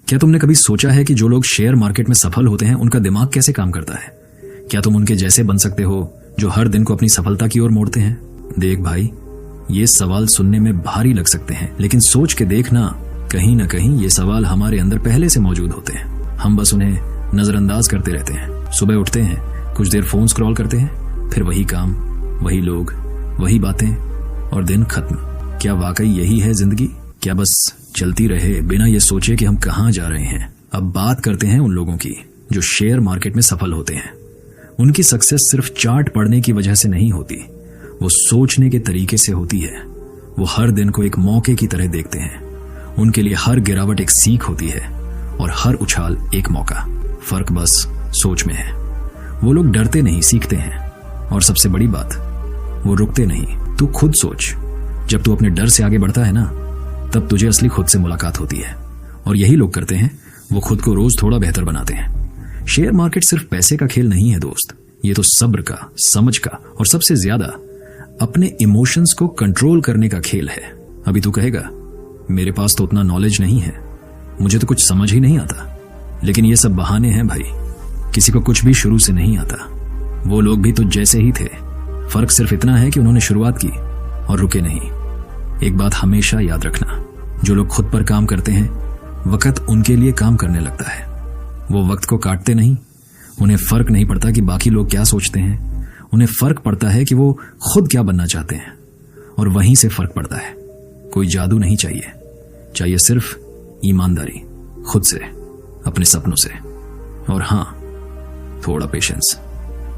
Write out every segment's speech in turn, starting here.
क्या तुमने कभी सोचा है कि जो लोग शेयर मार्केट में सफल होते हैं उनका दिमाग कैसे काम करता है? क्या तुम उनके जैसे बन सकते हो जो हर दिन को अपनी सफलता की ओर मोड़ते हैं? देख भाई, ये सवाल सुनने में भारी लग सकते हैं, लेकिन सोच के देखना, कहीं ना कहीं ये सवाल हमारे अंदर पहले से मौजूद होते हैं। हम बस उन्हें नजरअंदाज करते रहते हैं। सुबह उठते हैं, कुछ देर फोन स्क्रॉल करते हैं, फिर वही काम, वही लोग, वही बातें और दिन खत्म। क्या वाकई यही है जिंदगी? क्या बस चलती रहे बिना ये सोचे कि हम कहाँ जा रहे हैं? अब बात करते हैं उन लोगों की जो शेयर मार्केट में सफल होते हैं। उनकी सक्सेस सिर्फ चार्ट पढ़ने की वजह से नहीं होती, वो सोचने के तरीके से होती है। वो हर दिन को एक मौके की तरह देखते हैं। उनके लिए हर गिरावट एक सीख होती है और हर उछाल एक मौका। फर्क बस सोच में है। वो लोग डरते नहीं, सीखते हैं। और सबसे बड़ी बात, वो रुकते नहीं। तू खुद सोच, जब तू अपने डर से आगे बढ़ता है ना, तब तुझे असली खुद से मुलाकात होती है। और यही लोग करते हैं, वो खुद को रोज थोड़ा बेहतर बनाते हैं। शेयर मार्केट सिर्फ पैसे का खेल नहीं है दोस्त, ये तो सब्र का, समझ का और सबसे ज्यादा अपने इमोशंस को कंट्रोल करने का खेल है। अभी तू कहेगा, मेरे पास तो उतना नॉलेज नहीं है, मुझे तो कुछ समझ ही नहीं आता। लेकिन ये सब बहाने हैं भाई, किसी को कुछ भी शुरू से नहीं आता। वो लोग भी तो जैसे ही थे, फर्क सिर्फ इतना है कि उन्होंने शुरुआत की और रुके नहीं। एक बात हमेशा याद रखना, जो लोग खुद पर काम करते हैं, वक्त उनके लिए काम करने लगता है। वो वक्त को काटते नहीं। उन्हें फर्क नहीं पड़ता कि बाकी लोग क्या सोचते हैं, उन्हें फर्क पड़ता है कि वो खुद क्या बनना चाहते हैं। और वहीं से फर्क पड़ता है। कोई जादू नहीं चाहिए, चाहिए सिर्फ ईमानदारी, खुद से, अपने सपनों से। और हां, थोड़ा पेशेंस,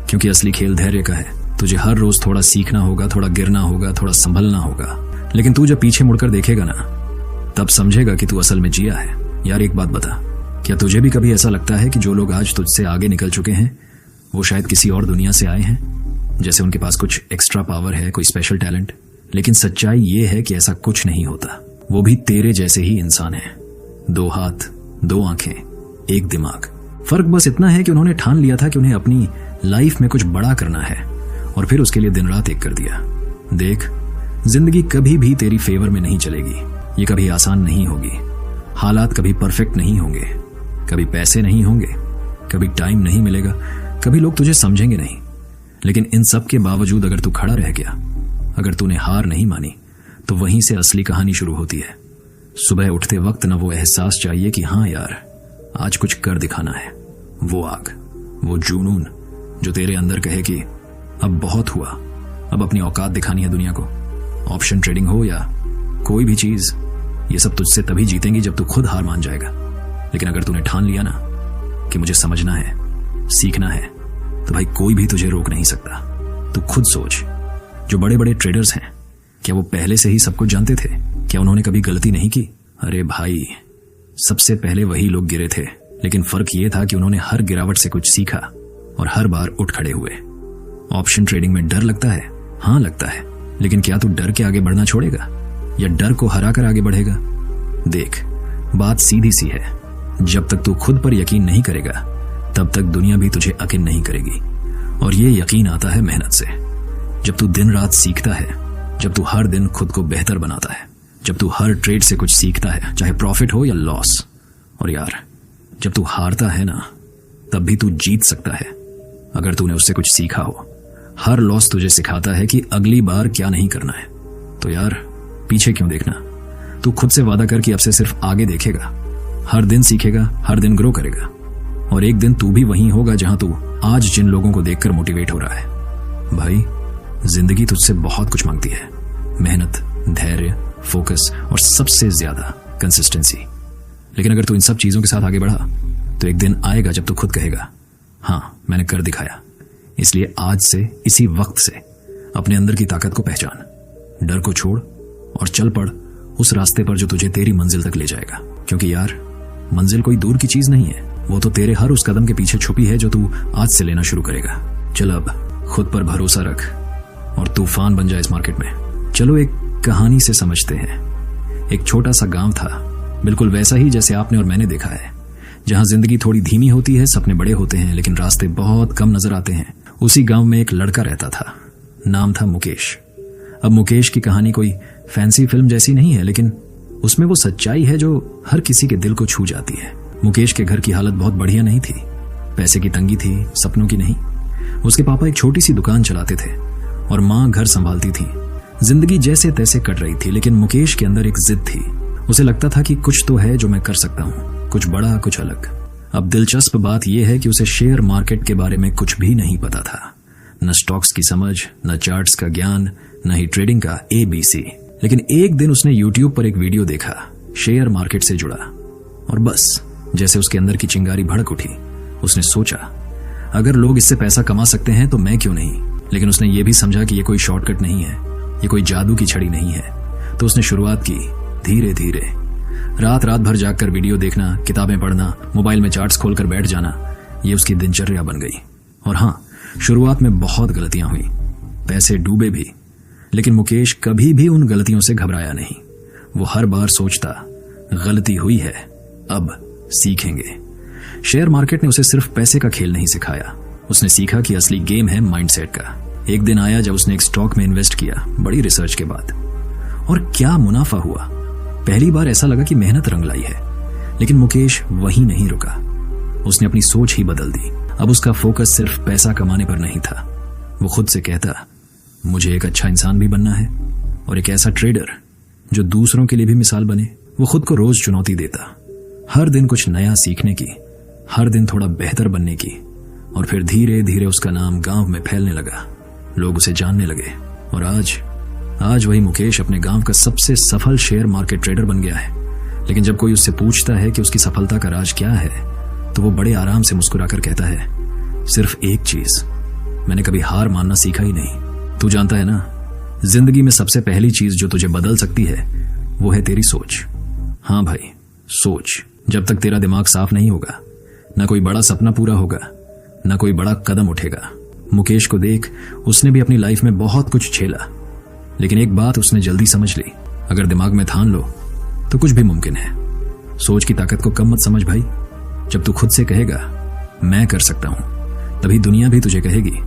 क्योंकि असली खेल धैर्य का है। तुझे हर रोज थोड़ा सीखना होगा, थोड़ा गिरना होगा, थोड़ा संभलना होगा। लेकिन तू जब पीछे मुड़कर देखेगा ना, तब समझेगा कि तू असल में जिया है। यार एक बात बता, क्या तुझे भी कभी ऐसा लगता है कि जो लोग आज तुझसे आगे निकल चुके हैं, वो शायद किसी और दुनिया से आए हैं? जैसे उनके पास कुछ एक्स्ट्रा पावर है, कोई स्पेशल टैलेंट। लेकिन सच्चाई ये है कि ऐसा कुछ नहीं होता। वो भी तेरे जैसे ही इंसान है। 2 हाथ, 2 आंखें, एक दिमाग। फर्क बस इतना है कि उन्होंने ठान लिया था कि उन्हें अपनी लाइफ में कुछ बड़ा करना है, और फिर उसके लिए दिन रात एक कर दिया। देख, जिंदगी कभी भी तेरी फेवर में नहीं चलेगी। ये कभी आसान नहीं होगी। हालात कभी परफेक्ट नहीं होंगे। कभी पैसे नहीं होंगे, कभी टाइम नहीं मिलेगा, कभी लोग तुझे समझेंगे नहीं। लेकिन इन सब के बावजूद अगर तू खड़ा रह गया, अगर तूने हार नहीं मानी, तो वहीं से असली कहानी शुरू होती है। सुबह उठते वक्त न वो एहसास चाहिए कि हाँ यार, आज कुछ कर दिखाना है। वो आग, वो जुनून जो तेरे अंदर कहे कि अब बहुत हुआ, अब अपनी औकात दिखानी है दुनिया को। ऑप्शन ट्रेडिंग हो या कोई भी चीज, ये सब तुझसे तभी जीतेंगी जब तू खुद हार मान जाएगा। लेकिन अगर तूने ठान लिया ना कि मुझे समझना है, सीखना है, तो भाई कोई भी तुझे रोक नहीं सकता। तू खुद सोच, जो बड़े बड़े ट्रेडर्स हैं, क्या वो पहले से ही सब कुछ जानते थे? क्या उन्होंने कभी गलती नहीं की? अरे भाई, सबसे पहले वही लोग गिरे थे, लेकिन फर्क ये था कि उन्होंने हर गिरावट से कुछ सीखा और हर बार उठ खड़े हुए। ऑप्शन ट्रेडिंग में डर लगता है, हाँ लगता है, लेकिन क्या तू डर के आगे बढ़ना छोड़ेगा या डर को हराकर आगे बढ़ेगा? देख, बात सीधी सी है, जब तक तू खुद पर यकीन नहीं करेगा, तब तक दुनिया भी तुझे यकीन नहीं करेगी। और ये यकीन आता है मेहनत से। जब तू दिन रात सीखता है, जब तू हर दिन खुद को बेहतर बनाता है, जब तू हर ट्रेड से कुछ सीखता है, चाहे प्रॉफिट हो या लॉस। और यार, जब तू हारता है ना, तब भी तू जीत सकता है अगर तूने उससे कुछ सीखा हो। हर लॉस तुझे सिखाता है कि अगली बार क्या नहीं करना है। तो यार, पीछे क्यों देखना? तू खुद से वादा कर कि अब से सिर्फ आगे देखेगा, हर दिन सीखेगा, हर दिन ग्रो करेगा। और एक दिन तू भी वहीं होगा जहां तू आज जिन लोगों को देखकर मोटिवेट हो रहा है। भाई, जिंदगी तुझसे बहुत कुछ मांगती है। मेहनत, धैर्य, फोकस और सबसे ज्यादा कंसिस्टेंसी। लेकिन अगर तू इन सब चीजों के साथ आगे बढ़ा, तो एक दिन आएगा जब तू खुद कहेगा, हाँ मैंने कर दिखाया। इसलिए आज से, इसी वक्त से अपने अंदर की ताकत को पहचान, डर को छोड़ और चल पड़ उस रास्ते पर जो तुझे तेरी मंजिल तक ले जाएगा। क्योंकि यार, मंजिल कोई दूर की चीज नहीं है, वो तो तेरे हर उस कदम के पीछे छुपी है जो तू आज से लेना शुरू करेगा। चल अब खुद पर भरोसा रख और तूफान बन जाए इस मार्केट में। चलो एक कहानी से समझते हैं। एक छोटा सा गांव था, बिल्कुल वैसा ही जैसे आपने और मैंने देखा है, जहां जिंदगी थोड़ी धीमी होती है, सपने बड़े होते हैं, लेकिन रास्ते बहुत कम नजर आते हैं। उसी गांव में एक लड़का रहता था, नाम था मुकेश। अब मुकेश की कहानी कोई फैंसी फिल्म जैसी नहीं है, लेकिन उसमें वो सच्चाई है जो हर किसी के दिल को छू जाती है। मुकेश के घर की हालत बहुत बढ़िया नहीं थी। पैसे की तंगी थी, सपनों की नहीं। उसके पापा एक छोटी सी दुकान चलाते थे और माँ घर संभालती थी। जिंदगी जैसे तैसे कट रही थी, लेकिन मुकेश के अंदर एक जिद थी। उसे लगता था कि कुछ तो है जो मैं कर सकता हूँ, कुछ बड़ा, कुछ अलग। अब दिलचस्प बात यह है कि उसे शेयर मार्केट के बारे में कुछ भी नहीं पता था। न स्टॉक्स की समझ, न चार्ट्स का ज्ञान, न ही ट्रेडिंग का ABC। लेकिन एक दिन उसने YouTube पर एक वीडियो देखा, शेयर मार्केट से जुड़ा, और बस जैसे उसके अंदर की चिंगारी भड़क उठी। उसने सोचा, अगर लोग इससे पैसा कमा सकते हैं तो मैं क्यों नहीं। लेकिन उसने ये भी समझा कि ये कोई शॉर्टकट नहीं है, ये कोई जादू की छड़ी नहीं है। तो उसने शुरुआत की, धीरे धीरे। रात भर जागकर वीडियो देखना, किताबें पढ़ना, मोबाइल में चार्ट्स खोलकर बैठ जाना, ये उसकी दिनचर्या बन गई। और हाँ, शुरुआत में बहुत गलतियां हुई, पैसे डूबे भी, लेकिन मुकेश कभी भी उन गलतियों से घबराया नहीं। वो हर बार सोचता, गलती हुई है, अब सीखेंगे। शेयर मार्केट ने उसे सिर्फ पैसे का खेल नहीं सिखाया, उसने सीखा कि असली गेम है माइंडसेट का। एक दिन आया जब उसने एक स्टॉक में इन्वेस्ट किया, बड़ी रिसर्च के बाद, और क्या मुनाफा हुआ। पहली बार ऐसा लगा कि मेहनत रंग लाई है। लेकिन मुकेश वहीं नहीं रुका, उसने अपनी सोच ही बदल दी। अब उसका फोकस सिर्फ पैसा कमाने पर नहीं था। वो खुद से कहता, मुझे एक अच्छा इंसान भी बनना है और एक ऐसा ट्रेडर जो दूसरों के लिए भी मिसाल बने। वो खुद को रोज चुनौती देता, हर दिन कुछ नया सीखने की, हर दिन थोड़ा बेहतर बनने की। और फिर धीरे धीरे उसका नाम गांव में फैलने लगा, लोग उसे जानने लगे। और आज वही मुकेश अपने गांव का सबसे सफल शेयर मार्केट ट्रेडर बन गया है। लेकिन जब कोई उससे पूछता है कि उसकी सफलता का राज क्या है, तो वो बड़े आराम से मुस्कुराकर कहता है, सिर्फ एक चीज, मैंने कभी हार मानना सीखा ही नहीं। तू जानता है ना, जिंदगी में सबसे पहली चीज जो तुझे बदल सकती है वो है तेरी सोच। हाँ भाई, सोच। जब तक तेरा दिमाग साफ नहीं होगा, ना कोई बड़ा सपना पूरा होगा, ना कोई बड़ा कदम उठेगा। मुकेश को देख, उसने भी अपनी लाइफ में बहुत कुछ झेला, लेकिन एक बात उसने जल्दी समझ ली, अगर दिमाग में ठान लो तो कुछ भी मुमकिन है। सोच की ताकत को कम मत समझ भाई। जब तू खुद से कहेगा मैं कर सकता हूं, तभी दुनिया भी तुझे कहेगी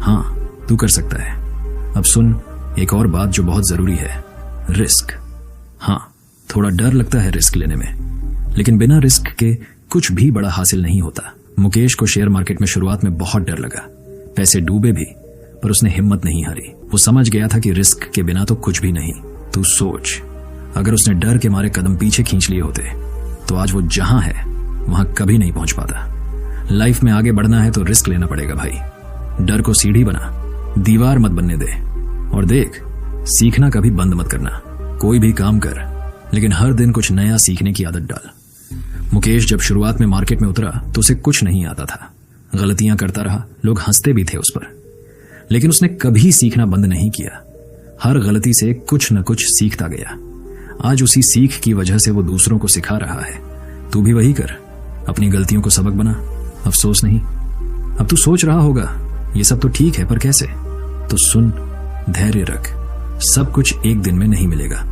हाँ तू कर सकता है। अब सुन एक और बात जो बहुत जरूरी है, रिस्क। हाँ, थोड़ा डर लगता है रिस्क लेने में, लेकिन बिना रिस्क के कुछ भी बड़ा हासिल नहीं होता। मुकेश को शेयर मार्केट में शुरुआत में बहुत डर लगा, पैसे डूबे भी, पर उसने हिम्मत नहीं हारी। वो समझ गया था कि रिस्क के बिना तो कुछ भी नहीं। तू सोच, अगर उसने डर के मारे कदम पीछे खींच लिए होते तो आज वो जहां है वहां कभी नहीं पहुंच पाता। लाइफ में आगे बढ़ना है तो रिस्क लेना पड़ेगा भाई। डर को सीढ़ी बना, दीवार मत बनने दे। और देख, सीखना कभी बंद मत करना। कोई भी काम कर, लेकिन हर दिन कुछ नया सीखने की आदत डाल। मुकेश जब शुरुआत में मार्केट में उतरा तो उसे कुछ नहीं आता था, गलतियां करता रहा, लोग हंसते भी थे उस पर, लेकिन उसने कभी सीखना बंद नहीं किया। हर गलती से कुछ न कुछ सीखता गया। आज उसी सीख की वजह से वो दूसरों को सिखा रहा है। तू भी वही कर, अपनी गलतियों को सबक बना, अफसोस नहीं। अब तू सोच रहा होगा ये सब तो ठीक है, पर कैसे? तो सुन, धैर्य रख, सब कुछ एक दिन में नहीं मिलेगा।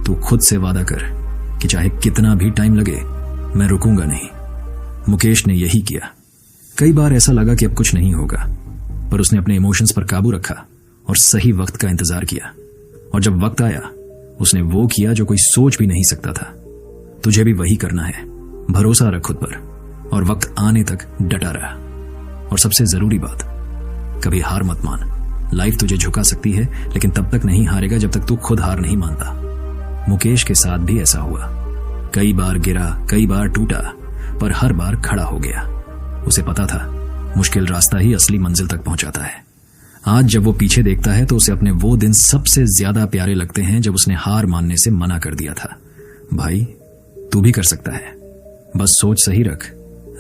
तू खुद से वादा कर कि चाहे कितना भी टाइम लगे, मैं रुकूंगा नहीं। मुकेश ने यही किया। कई बार ऐसा लगा कि अब कुछ नहीं होगा, पर उसने अपने इमोशंस पर काबू रखा और सही वक्त का इंतजार किया। और जब वक्त आया, उसने वो किया जो कोई सोच भी नहीं सकता था। तुझे भी वही करना है, भरोसा रख खुद पर और वक्त आने तक डटा रहा। और सबसे जरूरी बात, कभी हार मत मान। लाइफ तुझे झुका सकती है, लेकिन तब तक नहीं हारेगा जब तक तू खुद हार नहीं मानता। मुकेश के साथ भी ऐसा हुआ। कई बार गिरा, कई बार टूटा, पर हर बार खड़ा हो गया। उसे पता था मुश्किल रास्ता ही असली मंजिल तक पहुंचाता है। आज जब वो पीछे देखता है तो उसे अपने वो दिन सबसे ज्यादा प्यारे लगते हैं जब उसने हार मानने से मना कर दिया था। भाई, तू भी कर सकता है, बस सोच सही रख,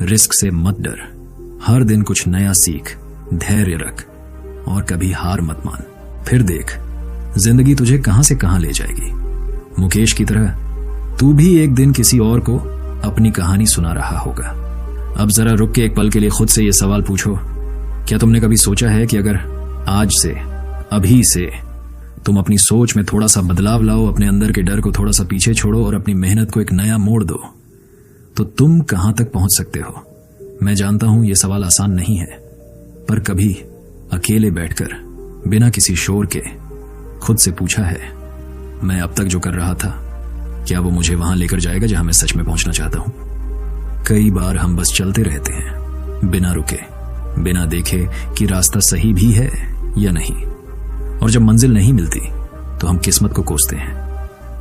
रिस्क से मत डर, हर दिन कुछ नया सीख, धैर्य रख और कभी हार मत मान। फिर देख, जिंदगी तुझे कहां से कहां ले जाएगी। मुकेश की तरह तू भी एक दिन किसी और को अपनी कहानी सुना रहा होगा। अब जरा रुक के एक पल के लिए खुद से यह सवाल पूछो, क्या तुमने कभी सोचा है कि अगर आज से, अभी से तुम अपनी सोच में थोड़ा सा बदलाव लाओ, अपने अंदर के डर को थोड़ा सा पीछे छोड़ो और अपनी मेहनत को एक नया मोड़ दो, तो तुम कहां तक पहुंच सकते हो? मैं जानता हूं यह सवाल आसान नहीं है, पर कभी अकेले बैठकर बिना किसी शोर के खुद से पूछा है, मैं अब तक जो कर रहा था क्या वो मुझे वहां लेकर जाएगा जहां मैं सच में पहुंचना चाहता हूं? कई बार हम बस चलते रहते हैं, बिना रुके, बिना देखे कि रास्ता सही भी है या नहीं। और जब मंजिल नहीं मिलती तो हम किस्मत को कोसते हैं।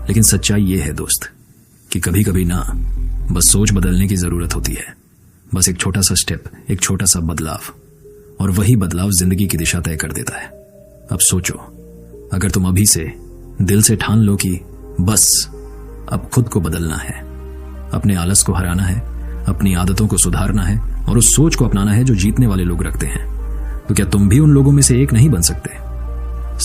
लेकिन सच्चाई ये है दोस्त कि कभी कभी ना बस सोच बदलने की जरूरत होती है। बस एक छोटा सा स्टेप, एक छोटा सा बदलाव, और वही बदलाव जिंदगी की दिशा तय कर देता है। अब सोचो, अगर तुम अभी से दिल से ठान लो कि बस अब खुद को बदलना है, अपने आलस को हराना है, अपनी आदतों को सुधारना है और उस सोच को अपनाना है जो जीतने वाले लोग रखते हैं, तो क्या तुम भी उन लोगों में से एक नहीं बन सकते?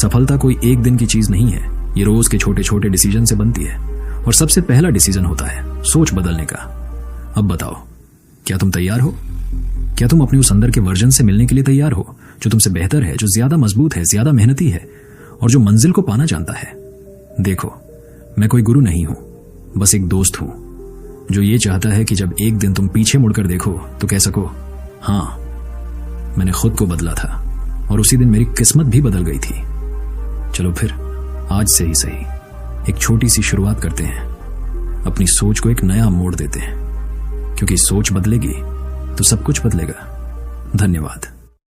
सफलता कोई एक दिन की चीज नहीं है, ये रोज के छोटे छोटे डिसीजन से बनती है। और सबसे पहला डिसीजन होता है सोच बदलने का। अब बताओ, क्या तुम तैयार हो? क्या तुम अपने उस अंदर के वर्जन से मिलने के लिए तैयार हो जो तुमसे बेहतर है, जो ज्यादा मजबूत है, ज्यादा मेहनती है और जो मंजिल को पाना जानता है? देखो, मैं कोई गुरु नहीं हूं, बस एक दोस्त हूं जो ये चाहता है कि जब एक दिन तुम पीछे मुड़कर देखो तो कह सको, हाँ, मैंने खुद को बदला था और उसी दिन मेरी किस्मत भी बदल गई थी। चलो फिर आज से ही सही एक छोटी सी शुरुआत करते हैं, अपनी सोच को एक नया मोड़ देते हैं, क्योंकि सोच बदलेगी तो सब कुछ बदलेगा। धन्यवाद।